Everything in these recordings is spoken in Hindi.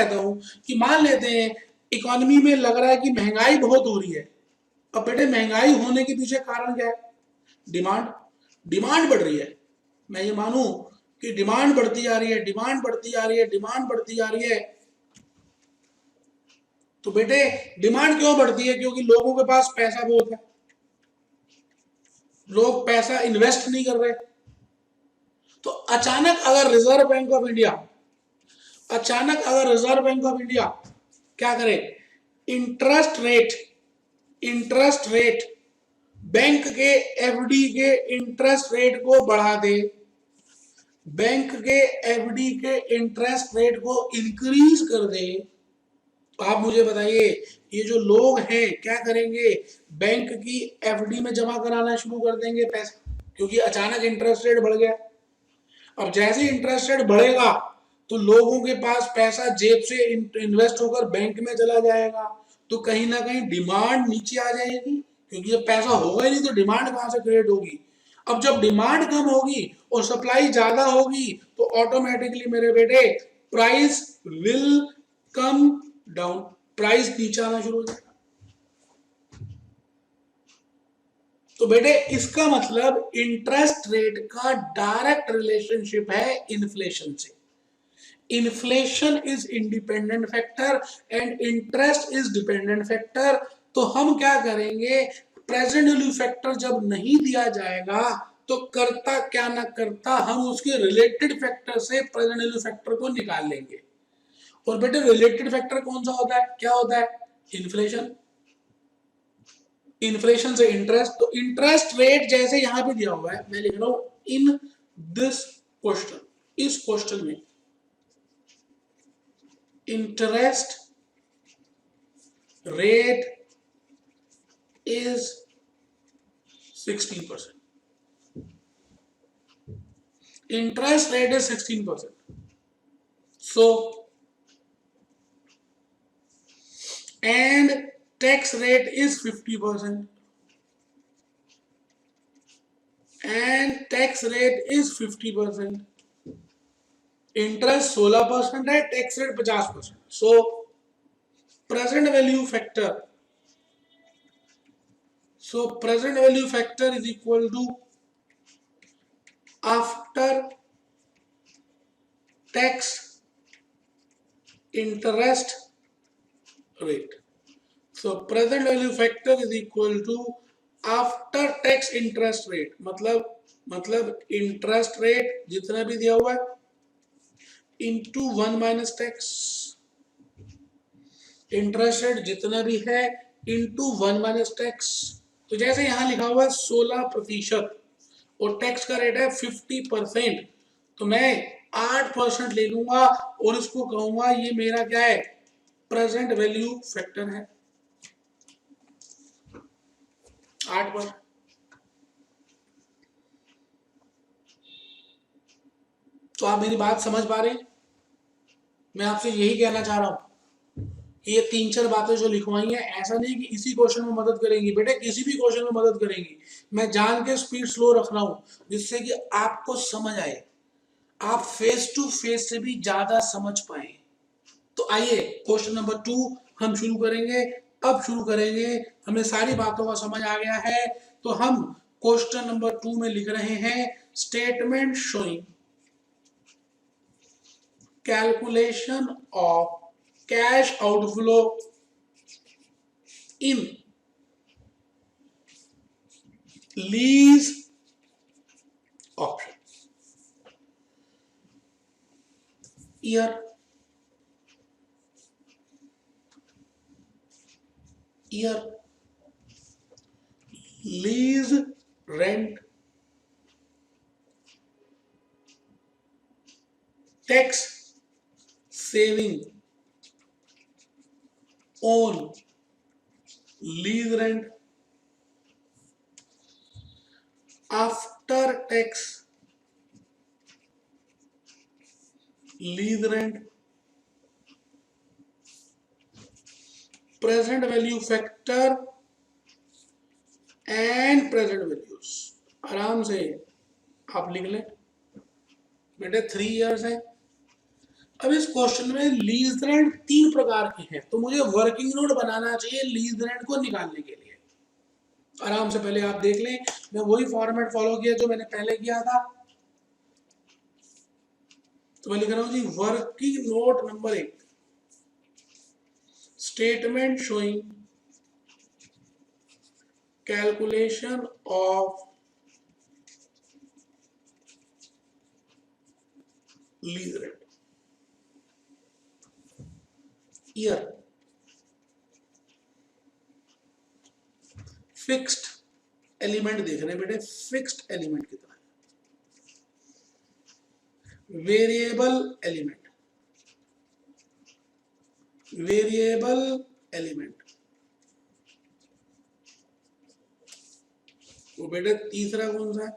कहता हूं कि मान लेते हैं इकोनॉमी में लग रहा है कि महंगाई बहुत हो रही है। अब बेटे महंगाई होने के पीछे कारण क्या है? डिमांड। डिमांड बढ़ रही है। मैं ये मानूं कि डिमांड बढ़ती जा रही है, डिमांड बढ़ती जा रही है, डिमांड बढ़ती जा रही है, तो बेटे डिमांड क्यों बढ़ती है? क्योंकि लोगों के पास पैसा बहुत है, लोग पैसा इन्वेस्ट नहीं कर रहे। तो अचानक अगर रिजर्व बैंक ऑफ इंडिया क्या करे? इंटरेस्ट रेट बैंक के एफडी के इंटरेस्ट रेट को बढ़ा दे, बैंक के एफडी के इंटरेस्ट रेट को इंक्रीज कर दे, तो आप मुझे बताइए ये जो लोग हैं क्या करेंगे? बैंक की एफडी में जमा कराना शुरू कर देंगे पैसा, क्योंकि अचानक इंटरेस्ट रेट बढ़ गया। अब जैसे इंटरेस्ट रेट बढ़ेगा तो लोगों के पास पैसा जेब से इन्वेस्ट होकर बैंक में चला जाएगा, तो कहीं ना कहीं डिमांड नीचे आ जाएगी, क्योंकि जब पैसा होगा ही नहीं तो डिमांड कहां से क्रिएट होगी? अब जब डिमांड कम होगी और सप्लाई ज्यादा होगी तो ऑटोमेटिकली मेरे बेटे price will come down, price नीचे आना शुरू हो जाएगा। तो बेटे इसका मतलब इंटरेस्ट रेट का डायरेक्ट रिलेशनशिप है इन्फ्लेशन से। Inflation is independent factor and interest is dependent factor. तो हम क्या करेंगे? प्रेजेंट वैल्यू फैक्टर जब नहीं दिया जाएगा तो करता क्या ना करता हम उसके रिलेटेड फैक्टर से प्रेजेंट वैल्यू फैक्टर को निकाल लेंगे। और बेटे रिलेटेड फैक्टर कौन सा होता है? क्या होता है? इन्फ्लेशन। इन्फ्लेशन से इंटरेस्ट, तो इंटरेस्ट रेट जैसे यहां पे दिया हुआ है, मैं लिख रहा हूं इन दिस क्वेश्चन, इस क्वेश्चन में interest rate is 16%. Interest rate is 16%. So, and tax rate is 50%. And tax rate is 50%. Interest 16% है, tax rate 50%. So, present value factor. So, present value factor is equal to after tax interest rate. So present value factor is equal to after tax interest rate, मतलब इंटरेस्ट रेट जितना भी दिया हुआ है into 1 minus tax, interest rate जितना भी है इंटू 1 माइनस टैक्स। तो जैसे यहां लिखा हुआ है 16% और टैक्स का रेट है 50%, तो मैं 8% ले लूंगा और इसको कहूंगा ये मेरा क्या है? प्रेजेंट वैल्यू फैक्टर है 8%। तो आप मेरी बात समझ पा रहे हैं? मैं आपसे यही कहना चाह रहा हूं कि ये 3-4 बातें जो लिखवाई हैं, ऐसा नहीं कि इसी क्वेश्चन में मदद करेंगी, बेटे किसी भी क्वेश्चन में मदद करेंगी। मैं जान के स्पीड स्लो रख रहा हूं जिससे कि आपको समझ आए, आप फेस टू फेस से भी ज्यादा समझ पाए। तो आइए क्वेश्चन नंबर 2 हम शुरू करेंगे। अब शुरू करेंगे, हमें सारी बातों का समझ आ गया है, तो हम क्वेश्चन नंबर 2 में लिख रहे हैं statement showing calculation of cash outflow in lease option. Year, lease rent, tax saving on lease rent, after tax lease rent, present value factor and present values। आराम से आप लिख लें बेटे, 3 years है। अब इस क्वेश्चन में लीज रेंट 3 प्रकार के हैं, तो मुझे वर्किंग नोट बनाना चाहिए लीज रेंट को निकालने के लिए। आराम से पहले आप देख लें, मैं वही फॉर्मेट फॉलो किया जो मैंने पहले किया था। तो मैं लिख रहा हूं जी working note number 1, statement showing calculation of lease rent year, fixed element देख रहे हैं बेटे, फिक्स्ड एलिमेंट कितना है, वेरिएबल एलिमेंट, वेरिएबल एलिमेंट, वो बेटे तीसरा कौन सा है,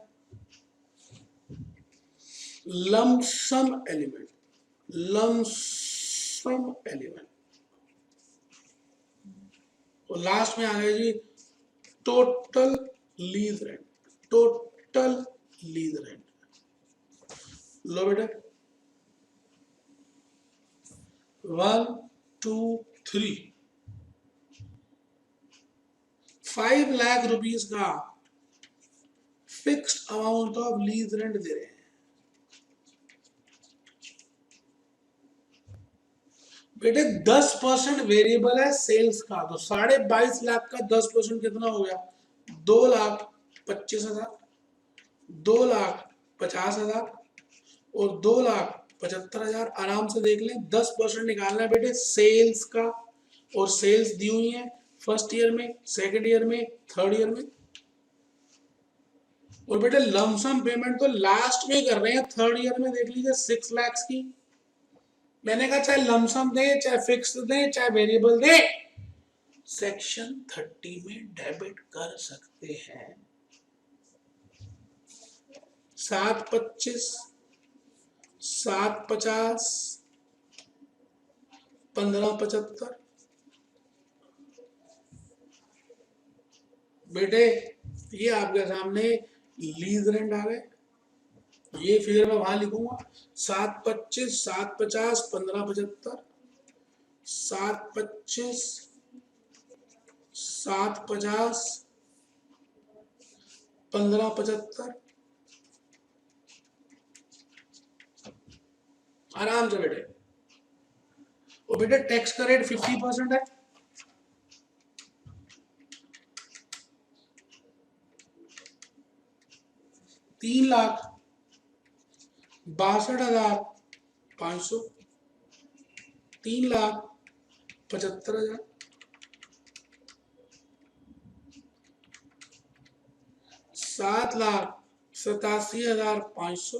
लमसम एलिमेंट, लमसम एलिमेंट, और लास्ट में आ गया जी total lease rent, total lease rent. लो बेटा 1 2 3, 5 लाख रुपीस का fixed amount of lease rent दे रहे हैं। बेटे 10% वेरिएबल है सेल्स का, तो 22.5 लाख का 10% कितना हो गया, 2,25,000, 2,50,000 और 2,75,000। आराम से देख लें, 10% निकालना है बेटे सेल्स का, और सेल्स दी हुई है फर्स्ट ईयर में, सेकंड ईयर में, थर्ड ईयर में। और बेटे लमसम पेमेंट तो लास्ट में कर रहे हैं, थर्ड ईयर में देख लीजिए 6 लाख की। मैंने कहा चाहे लमसम दे, चाहे फिक्स दे, चाहे वेरिएबल दे, सेक्शन 30 में डेबिट कर सकते हैं। 7,25, 7,50, 15,75। बेटे ये आपके सामने लीज रेंट आ गए, ये फिगर मैं वहां लिखूंगा 7,25, 7,50, 15,75, 7,25, 7,50, 15,75। आराम से बेटे, और बेटे टैक्स का रेट 50% है, 3,62,500, 3,75,000, 7,87,500।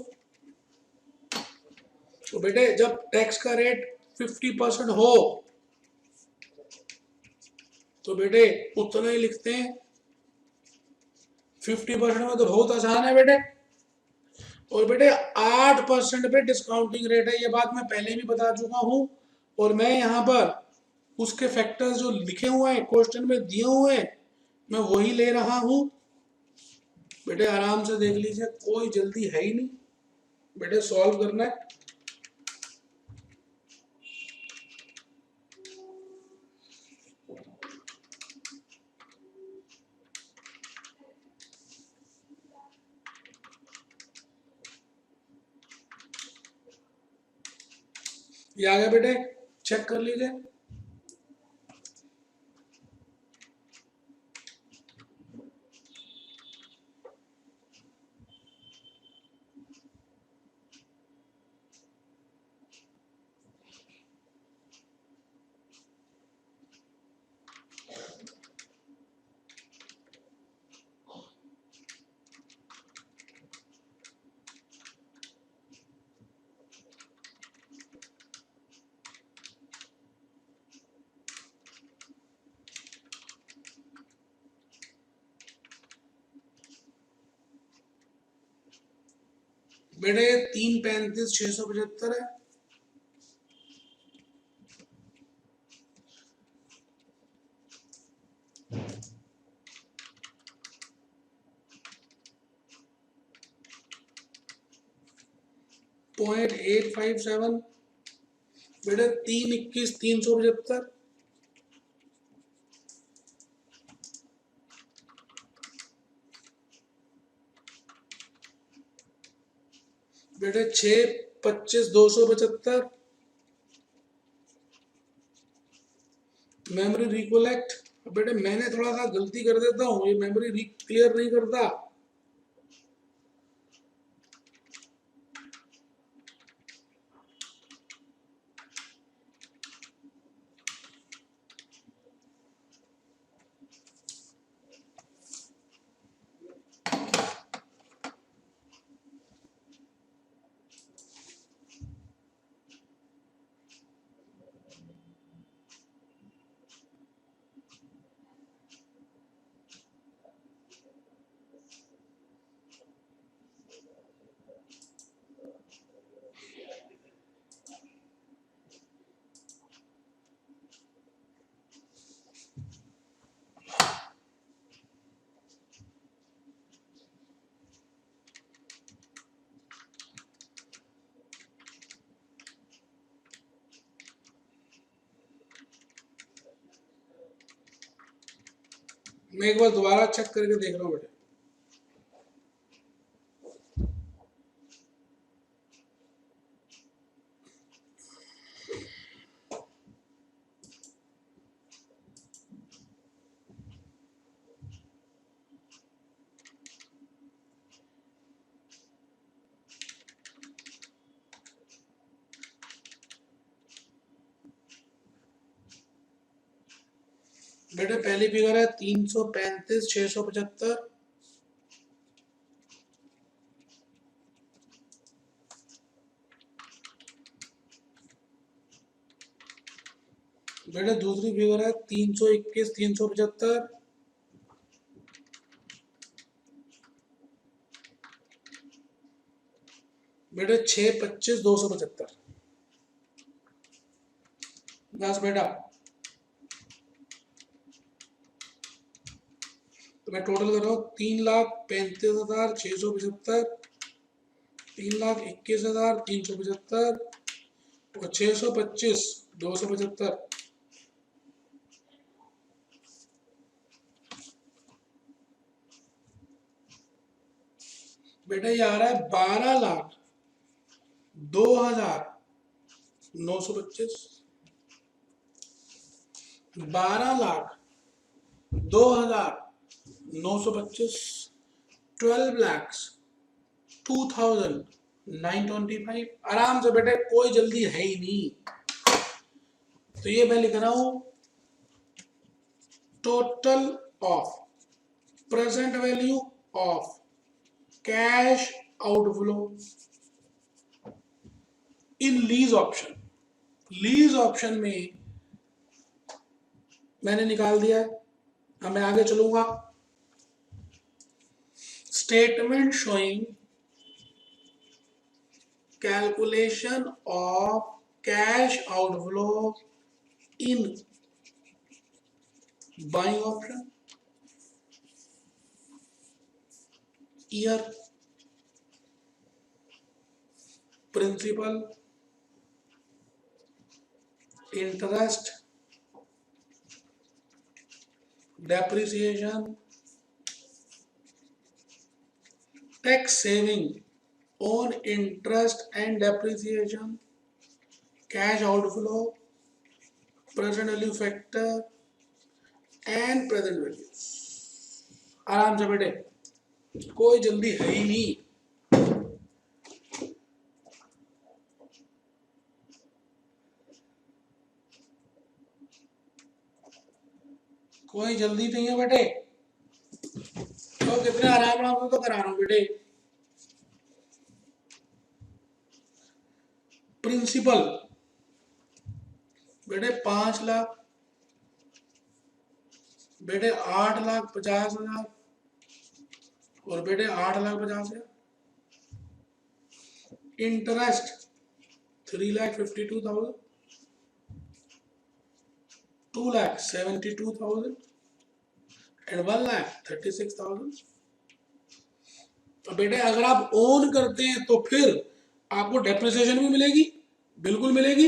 तो बेटे जब टैक्स का रेट 50% हो तो बेटे उतना ही लिखते हैं। 50% में तो बहुत आसान है बेटे। और बेटे 8% पे डिस्काउंटिंग रेट है, ये बात मैं पहले भी बता चुका हूं। और मैं यहाँ पर उसके फैक्टर्स जो लिखे हुए हैं क्वेश्चन में दिए हुए हैं, मैं वही ले रहा हूं। बेटे आराम से देख लीजिए, कोई जल्दी है ही नहीं बेटे, सॉल्व करना है। ये आ गया बेटे, चेक कर लीजिए। बेटे 3,35,675 है। .857 बेटा 3 21 375, बेटे 6 25 275, मेमोरी रिकोलेक्ट। बेटे मैंने थोड़ा सा गलती कर देता हूँ, ये मेमोरी क्लियर नहीं करता। मैं एक बार दोबारा चेक करके देख रहा हूँ बेटे। बेटे पहली फिगर है 335 675, बेटे दूसरी फिगर है 321 375, बेटे 6 25 275। बस बेटा, तो मैं टोटल कर रहा हूँ 3,35,675, 3,21,375 और 625 275। बेटा ये आ रहा है 12,02,925, 12,02,925, 12,02,925। आराम से बेटे, कोई जल्दी है ही नहीं। तो ये मैं लिख रहा हूं total of present value of cash outflow in lease option. Lease option में मैंने निकाल दिया है। अब मैं आगे चलूंगा। Statement showing calculation of cash outflow in buying option year, principal, interest, depreciation, tax saving on interest and depreciation, cash outflow, present value factor and present values। आराम से बेटे, कोई जल्दी है ही नहीं। कोई जल्दी नहीं है बेटे, तो कितने आराम आराम से तो करा रहा हूं बेटे। प्रिंसिपल बेटे 5 लाख, बेटे 8,50,000 और बेटे 8,50,000। Interest 3,52,000, 2,72,000 and 1,36,000। तो बेटे अगर आप ओन करते हैं तो फिर आपको डेप्रिसिएशन भी मिलेगी, बिल्कुल मिलेगी।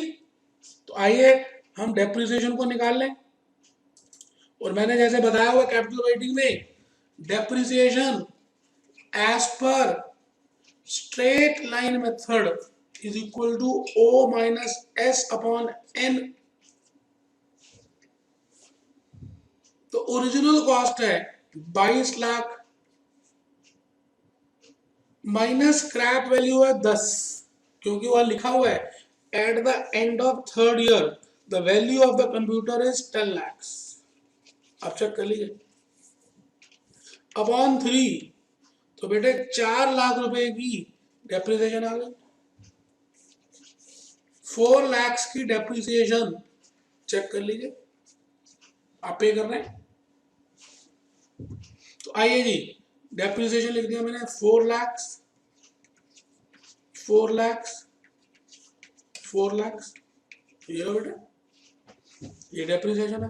आइए हम डेप्रिसिएशन को निकाल लें। और मैंने जैसे बताया हुआ कैपिटल राइटिंग में, depreciation as per straight line method is equal to O minus S upon N. तो ओरिजिनल कॉस्ट है 22 लाख माइनस स्क्रैप वैल्यू है 10, क्योंकि वह लिखा हुआ है at the end of third year the value of the computer is 10 lakhs। आप चेक कर लीजिए अपॉन 3, तो बेटे 4 लाख रुपए की डेप्रिसिएशन आ गई। 4 lakhs की डेप्रिसिएशन चेक कर लीजिए, आप पे कर रहे हैं। तो आइए जी, डेप्रिसिएशन लिख दिया मैंने 4 lakhs 4 lakhs 4 lakhs, ये लो बेटा, ये डेप्रिसिएशन है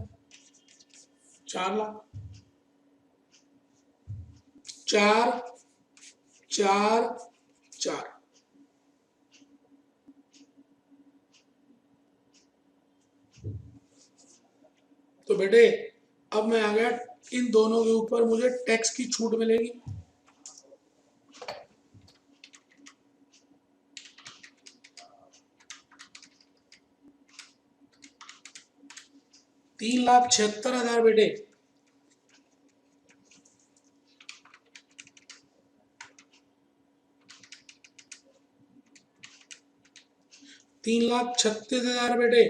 4 लाख। 4 4 4, तो बेटे अब मैं आ गया, इन दोनों के ऊपर मुझे टैक्स की छूट मिलेगी। तीन लाख 76,000 बेटे, तीन लाख 36,000 बेटे,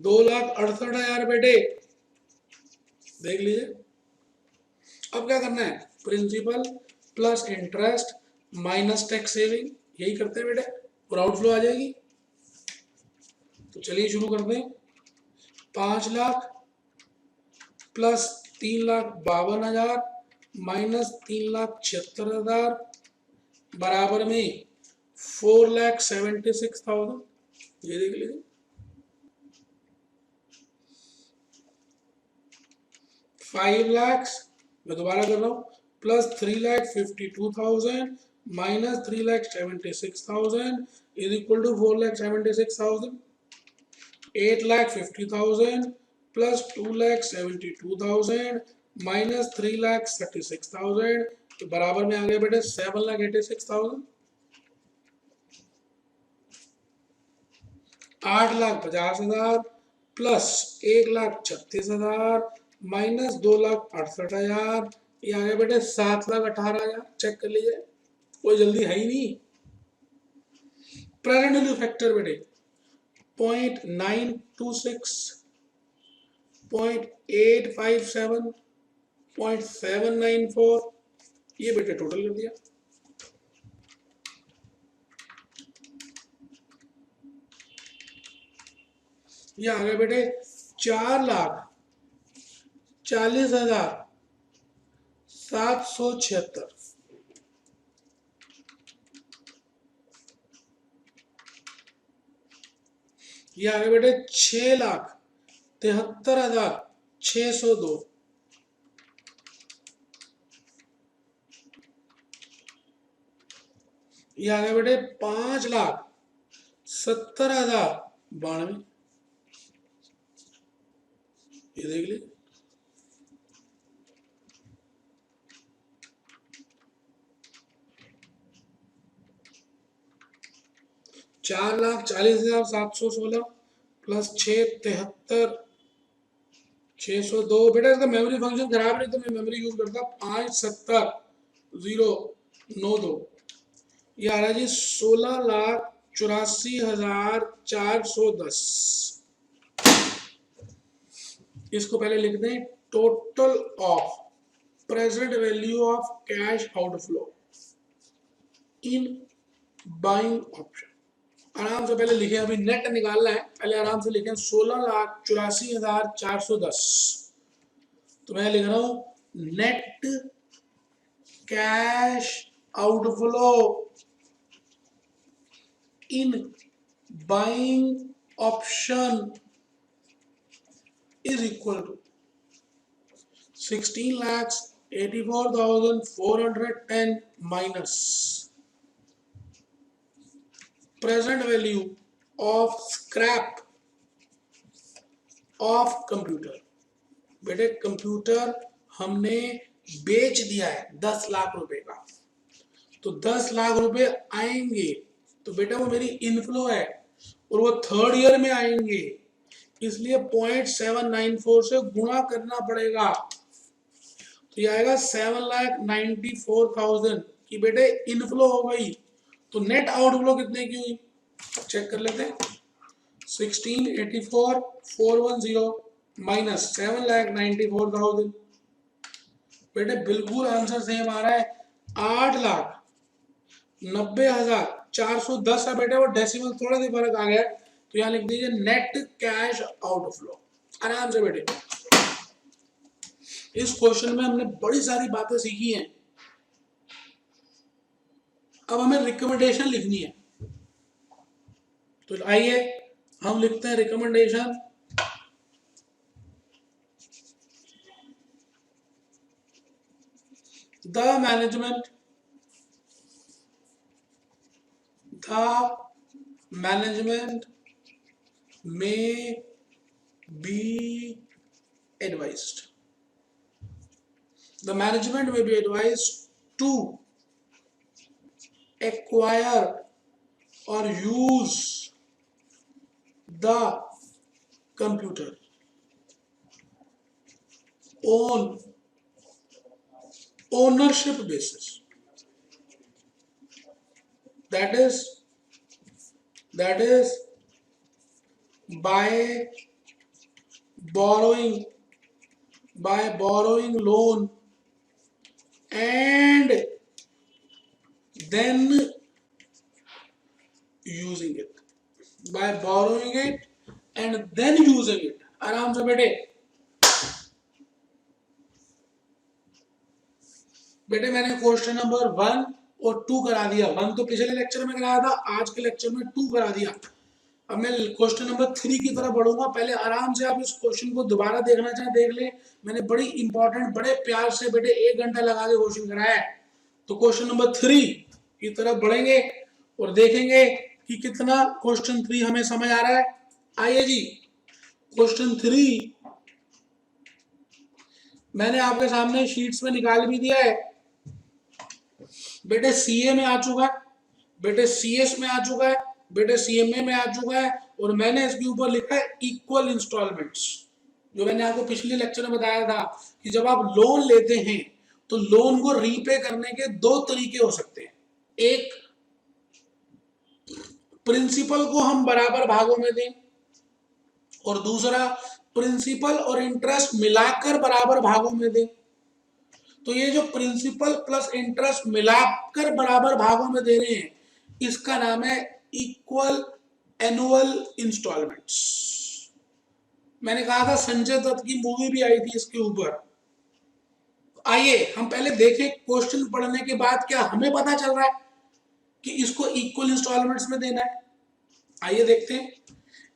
2,68,000 बेटे, देख लीजिए। अब क्या करना है, principal plus interest minus tax saving, यही करते हैं बेटे, और आउटफ्लो आ जाएगी। तो चलिए शुरू करते हैं। 5 लाख प्लस 3,52,000 माइनस 3,76,000 बराबर में 4,76,000, ये देख लीजिए। 5 lakhs, मैं दोबारा कर रहा हूँ, plus 3,52,000 minus 3,76,000 is equal to 4,76,000। 8,50,000 plus 2,72,000 minus 3,36,000, तो बराबर में आ गया बेटे 7,86,000। 8,50,000 प्लस 1,36,000 माइनस 2,68,000, ये आ गया बेटे 7,18,000। चेक कर लीजिए, कोई जल्दी है ही नहीं। प्रेजेंट वैल्यू फैक्टर बेटे 0.926, 0.857, 0.794, ये बेटे टोटल कर दिया। ये आ गया बेटे 4,40,776। ये आ गया बेटे 6,73,602। ये आ गया बेटे 5,70,92, ये देख लीजिए। 4,40,716 प्लस 6,73,602, बेटा इसका मेमोरी फंक्शन खराब नहीं तो मैं मेमोरी यूज करता 5,70,092। ये आ रहा है जी 16,84,410। इसको पहले लिख दें, total of present value of cash outflow in buying option. आराम से पहले लिखे, अभी नेट निकालना है, पहले आराम से लिखें 16,84,410। तो मैं लिख रहा हूं net cash outflow in buying option is equal to 16,84,410 84,410 minus present value of scrap of computer. बेटे कंप्यूटर हमने बेच दिया है 10 लाख रुपए का, तो 10 लाख रुपए आएंगे, तो बेटा वो मेरी इनफ्लो है और वो थर्ड ईयर में आएंगे, इसलिए 0.794 से गुणा करना पड़ेगा, तो ये आएगा 7,94,000 की बेटे इनफ्लो हो गई। तो नेट आउटफ्लो कितने की हुई चेक कर लेते हैं। 16,84,410 माइनस 7,94,000, बेटे बिल्कुल आंसर सेम आ रहा है, 8,90,410 है बेटे, वो डेसिमल थोड़ा सा फर्क आ गया है, तो यहाँ लिख दीजिए नेट कैश आउटफ्लो आराम से बेटे। इस क्वेश्चन में हमने बड़ी सारी बातें सीखी हैं, अब हमें रिकमेंडेशन लिखनी है, तो आइए हम लिखते हैं recommendation. The management may be advised. The management may be advised to acquire or use the computer on ownership basis, that is by borrowing loan and then using it, by borrowing it and then using it। आराम से बेटे मैंने क्वेश्चन नंबर 1 और 2 करा दिया, 1 तो पिछले लेक्चर में कराया था, आज के लेक्चर में 2 करा दिया। अब मैं क्वेश्चन नंबर 3 की तरफ बढ़ूंगा, पहले आराम से आप इस क्वेश्चन को दोबारा देखना चाहे देख ले, मैंने बड़ी इंपॉर्टेंट बड़े प्यार से बेटे 1 घंटा लगा के क्वेश्चन कराया है। तो क्वेश्चन नंबर 3 की तरफ बढ़ेंगे और देखेंगे कि कितना क्वेश्चन 3 हमें समझ आ रहा है। आइए जी, क्वेश्चन 3 मैंने आपके सामने शीट्स में निकाल भी दिया है बेटे, सीए में आ चुका है बेटे, सीएस में आ चुका है बेटे, सीएमए में आ चुका है, और मैंने इसके ऊपर लिखा है इक्वल इंस्टॉलमेंट्स। जो मैंने आपको पिछले लेक्चर में बताया था कि जब आप लोन लेते हैं तो लोन को रीपे करने के 2 तरीके हो सकते हैं, एक प्रिंसिपल को हम बराबर भागों में दें और दूसरा प्रिंसिपल और इंटरेस्ट मिलाकर बराबर भागों में दें। तो ये जो प्रिंसिपल प्लस इंटरेस्ट मिलाकर बराबर भागों में दे रहे हैं, इसका नाम है इक्वल एनुअल इंस्टॉलमेंट्स। मैंने कहा था संजय दत्त की मूवी भी आई थी इसके ऊपर। आइए हम पहले देखें, क्वेश्चन पढ़ने के बाद क्या हमें पता चल रहा है कि इसको इक्वल इंस्टॉलमेंट्स में देना है। आइए देखते हैं।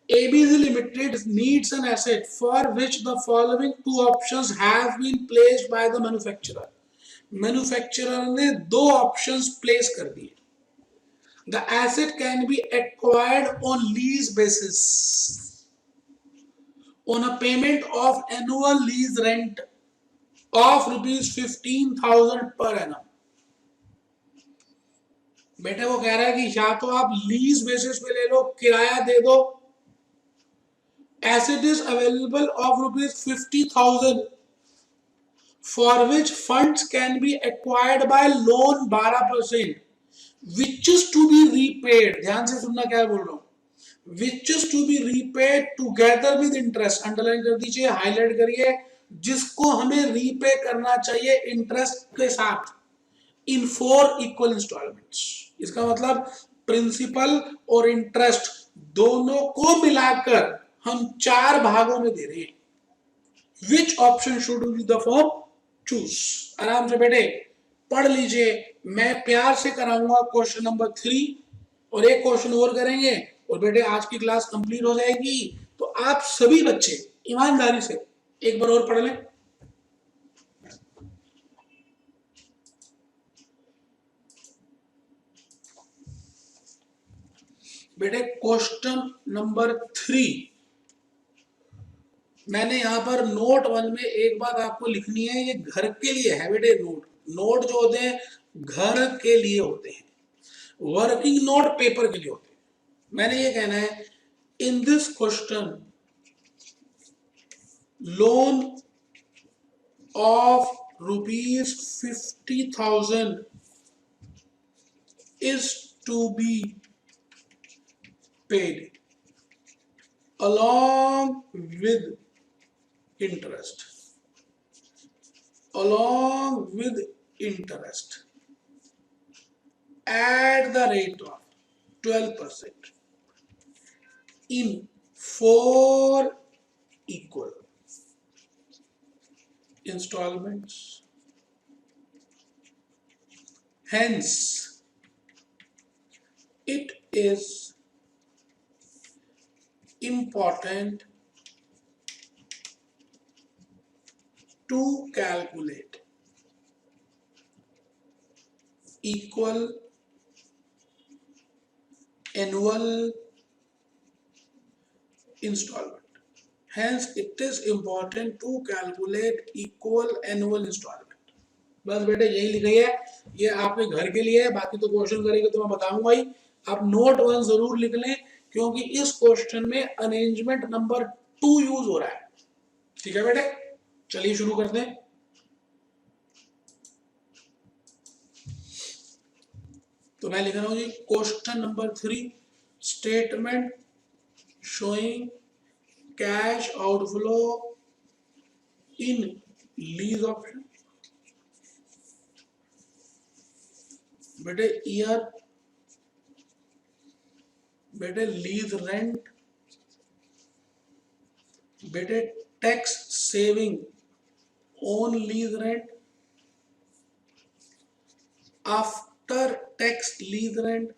ABC Limited needs an asset for which the following 2 options have been placed by the manufacturer. Manufacturer ने 2 ऑप्शंस प्लेस कर दिए। The asset can be acquired on lease basis on a payment of annual lease rent of rupees 15,000 per annum। बेटे वो कह रहा है कि या तो आप लीज बेसिस पे ले लो, किराया दे दो। Asset is available of rupees 50,000 for which funds can be acquired by loan 12%, which is to be repaid। ध्यान से सुनना क्या बोल रहा हूं, which is to be repaid together with interest। Underline कर दीजिए, हाईलाइट करिए, जिसको हमें रीपे करना चाहिए इंटरेस्ट के साथ, इन 4 इक्वल इंस्टॉलमेंट्स। इसका मतलब प्रिंसिपल और इंटरेस्ट दोनों को मिलाकर हम 4 भागों में दे रहे हैं। Which option should be the form choose. आराम से बेटे पढ़ लीजिए, मैं प्यार से कराऊंगा क्वेश्चन नंबर 3 और एक क्वेश्चन और करेंगे और बेटे आज की क्लास कंप्लीट हो जाएगी। तो आप सभी बच्चे ईमानदारी से एक बार और पढ़ लें। बेटे क्वेश्चन नंबर 3, मैंने यहां पर नोट 1 में एक बात आपको लिखनी है, ये घर के लिए है बेटे। नोट जो होते हैं घर के लिए होते हैं, वर्किंग नोट पेपर के लिए होते हैं। मैंने ये कहना है, in this question loan of ₹50,000 is to be paid along with interest, at the rate of 12% in 4 equal installments. Hence, it is important to calculate equal annual installment. Hence, it is important to calculate equal annual installment. बस बेटे यही लिखी है, ये आपके घर के लिए है, बाकी तो क्वेश्चन करेंगे तो मैं बताऊंगा ही। आप नोट 1 जरूर लिख लें, क्योंकि इस क्वेश्चन में अरेंजमेंट नंबर 2 यूज हो रहा है। ठीक है बेटे, चलिए शुरू करते हैं। तो मैं लिख रहा हूं जी question number 3, statement showing cash outflow in lease option. बेटे ईयर, बेटे लीज रेंट, बेटे tax saving on lease rent, after tax lease rent,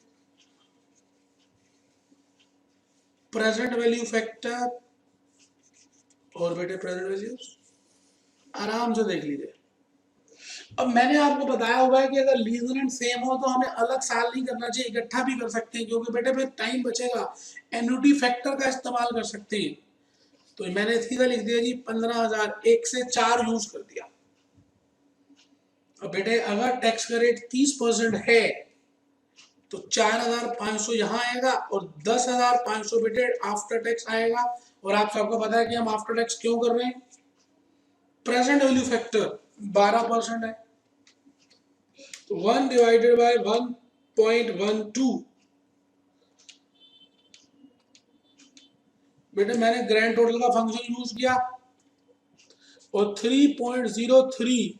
present value factor और बेटे प्रेजेंट वैल्यू। आराम से देख लीजिए। अब मैंने आपको बताया हुआ है कि अगर लीज रेंट सेम हो तो हमें अलग साल नहीं करना चाहिए, इकट्ठा भी कर सकते हैं, क्योंकि बेटे फिर टाइम बचेगा। एन्युटी फैक्टर का इस्तेमाल कर सकते हैं। तो मैंने सीधा लिख दिया जी 15,000, 1 से 4 यूज कर दिया। अब बेटे अगर टैक्स का रेट 30% है तो 4,500 यहाँ आएगा और 10,500 बेटे आफ्टर टैक्स आएगा। और आप सबको पता है कि हम आफ्टर टैक्स क्यों कर रहे हैं, प्रेजेंट वैल्यू फैक्टर 12% है, तो 1 डिवाइडेड बाय 1.12। बेटे मैंने ग्रैंड टोटल का फंक्शन यूज किया और 3.03,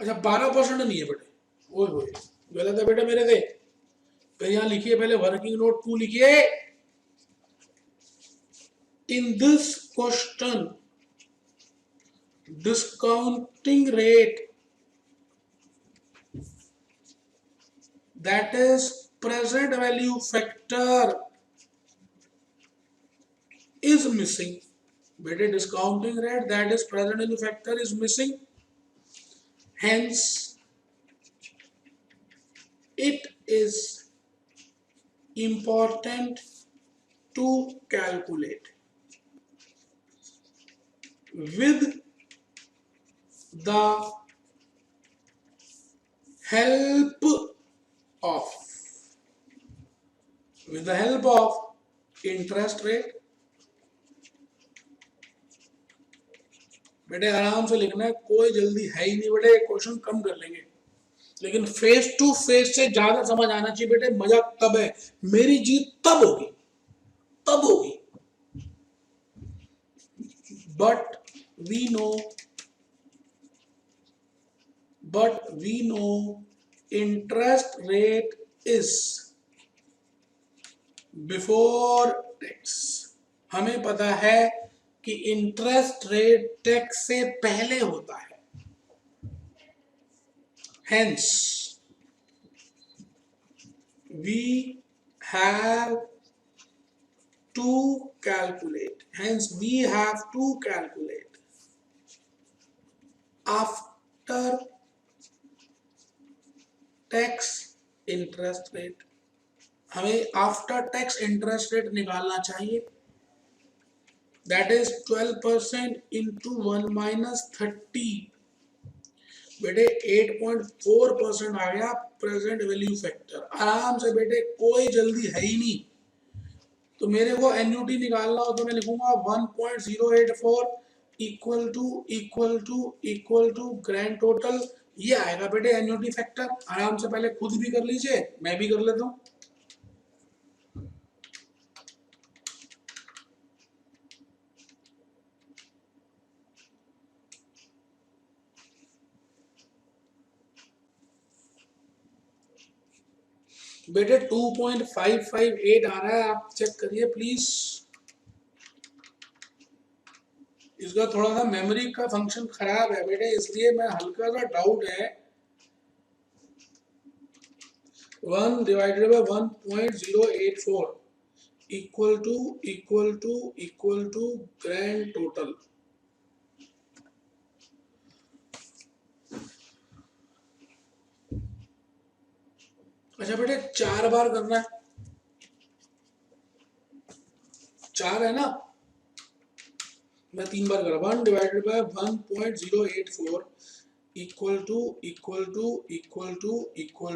अच्छा 12% नहीं है बेटे, वो गलत है बेटे मेरे से। फिर यहां लिखिए, पहले वर्किंग नोट 2 लिखिए। In this question discounting rate, that is present value factor, is missing. बेटे discounting rate, that is present value factor, is missing. Hence, it is important to calculate with the help of interest rate। बेटे आराम से लिखना है, कोई जल्दी है ही नहीं बेटे, क्वेश्चन कम कर लेंगे, लेकिन फेस टू फेस से ज्यादा समझ आना चाहिए बेटे। मजा तब है, मेरी जीत तब होगी, तब होगी। But we know interest rate is before tax. हमें पता है कि इंटरेस्ट रेट टैक्स से पहले होता है। Hence, we have to calculate after tax interest rate। हमें आफ्टर टैक्स इंटरेस्ट रेट निकालना चाहिए, दैट इज 12% इंटू 1 - 30, बेटे 8.4% आ गया प्रेजेंट वैल्यू फैक्टर। आराम से बेटे, कोई जल्दी है ही नहीं। तो मेरे को एन्युटी निकालना हो तो मैं लिखूंगा 1.084 इक्वल टू ग्रैंड टोटल, ये आएगा बेटे एन्युटी फैक्टर। आराम से पहले खुद भी कर लीजिए, मैं भी कर लेता हूं। बेटे 2.558 आ रहा है, आप चेक करिए प्लीज। इसका थोड़ा सा मेमोरी का फंक्शन खराब है बेटे, इसलिए मैं हल्का सा डाउट है। 1/1.084 इक्वल टू ग्रैंड टोटल। अच्छा बेटे, 4 बार करना है, 4 है ना, मैं 3 बार कर 1/1.084 इक्वल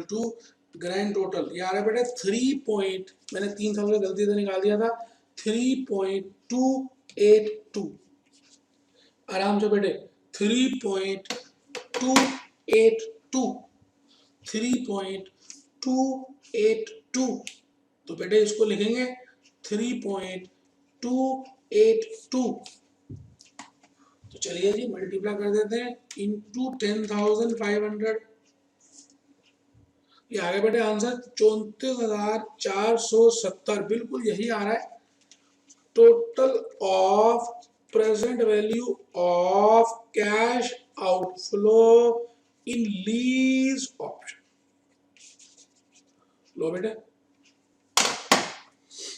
टू ग्रैंड टोटल। ये आ रहा है बेटे 3 पॉइंट, मैंने 3 साल से गलती से निकाल दिया था, 3.282। आराम से बेटे 3.282, 3.282। तो बेटे इसको लिखेंगे 3.282। तो चलिए जी मल्टीप्लाई कर देते हैं इंटू 10,500। ये आ गया बेटे आंसर 34,470, बिल्कुल यही आ रहा है। Total of present value of cash outflow in lease option. लो बेटे,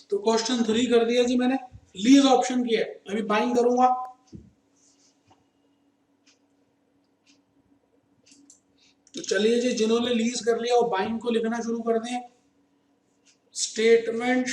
तो क्वेश्चन 3 कर दिया जी मैंने, लीज ऑप्शन की है, अभी बाइंग करूंगा। तो चलिए जी, जिन्होंने लीज कर लिया वो बाइंग को लिखना शुरू कर दें। स्टेटमेंट